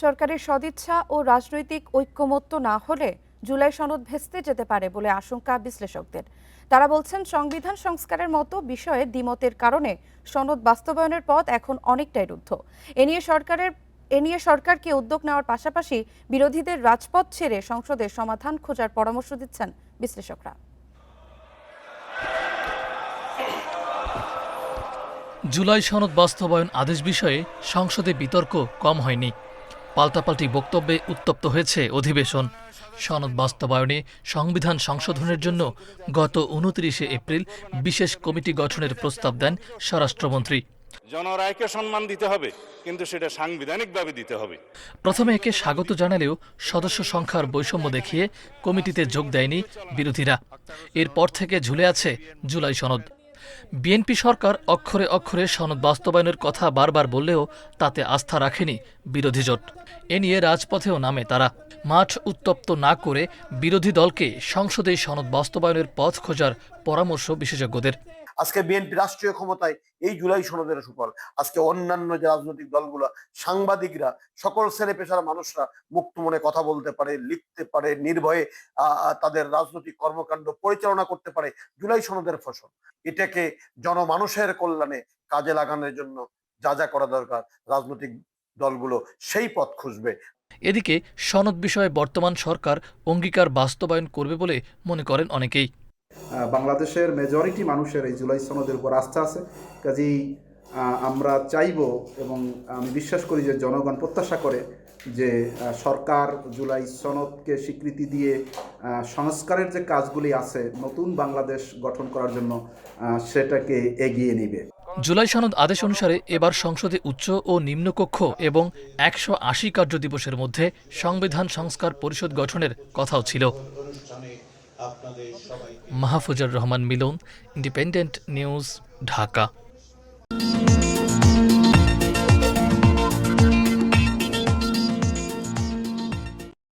সরকারের সদিচ্ছা ও রাজনৈতিক ঐক্যমত্য না হলে জুলাই সনদ ভেস্তে যেতে পারে বলে আশঙ্কা বিশ্লেষকদের। তারা বলছেন, সংবিধান সংস্কারের মতো বিষয়ে দ্বিমতের কারণে সনদ বাস্তবায়নের পথ এখন অনেকটাই রুদ্ধ। এ নিয়ে সরকারকে উদ্যোগ নেওয়ার পাশাপাশি বিরোধীদের রাজপথ ছেড়ে সংসদে সমাধান খোঁজার পরামর্শ দিচ্ছেন বিশ্লেষকরা। জুলাই সনদ বাস্তবায়ন আদেশ বিষয়ে সংসদে বিতর্ক কম হয়নি। পাল্টাপাল্টি বক্তব্যে উত্তপ্ত হয়েছে অধিবেশন। সনদ বাস্তবায়নে সংবিধান সংশোধনের জন্য গত ২৯ এপ্রিল বিশেষ কমিটি গঠনের প্রস্তাব দেন স্বরাষ্ট্রমন্ত্রী। জনরায়কে সম্মান দিতে হবে, কিন্তু সেটা সাংবিধানিকভাবে দিতে হবে। প্রথমে একে স্বাগত জানালেও সদস্য সংখ্যার বৈষম্য দেখিয়ে কমিটিতে যোগ দেয়নি বিরোধীরা। এরপর থেকে ঝুলে আছে জুলাই সনদ। বিএনপি সরকার অক্ষরে অক্ষরে সনদ বাস্তবায়নের কথা বারবার বললেও তাতে আস্থা রাখেনি বিরোধী জোট। এ নিয়ে রাজপথেও নামে তারা। মাঠ উত্তপ্ত না করে বিরোধী দলকে সংসদে সনদ বাস্তবায়নের পথ খোঁজার পরামর্শ বিশেষজ্ঞদের। আজকে বিএনপি রাষ্ট্রীয় ক্ষমতায় এই জুলাই সনদের সুফল। আজকে অন্যান্য যে রাজনৈতিক দলগুলো, সাংবাদিকরা, সকল শ্রেণী পেশার মানুষরা মুক্ত মনে কথা বলতে পারে, লিখতে পারে, নির্ভয়ে তাদের রাজনৈতিক কর্মকাণ্ড পরিচালনা করতে পারে। জুলাই সনদের ফসল। এটাকে জনমানুষের কল্যাণে কাজে লাগানোর জন্য যা যা করা দরকার রাজনৈতিক দলগুলো সেই পথ খুঁজবে। এদিকে সনদ বিষয়ে বর্তমান সরকার অঙ্গীকার বাস্তবায়ন করবে বলে মনে করেন অনেকেই। বাংলাদেশের মেজরিটি মানুষের এই জুলাই সনদের উপর আস্থা আছে। কাজেই আমরা চাইব এবং আমি বিশ্বাস করি যে জনগণ প্রত্যাশা করে যে সরকার জুলাই সনদকে স্বীকৃতি দিয়ে সংস্কারের যে কাজগুলি আছে নতুন বাংলাদেশ গঠন করার জন্য সেটাকে এগিয়ে নেবে। জুলাই সনদ আদেশ অনুসারে এবার সংসদে উচ্চ ও নিম্নকক্ষ এবং ১৮০ কার্যদিবসের মধ্যে সংবিধান সংস্কার পরিষদ গঠনের কথাও ছিল। মাহফুজুর রহমান মিলন, ইন্ডিপেন্ডেন্ট নিউজ, ঢাকা।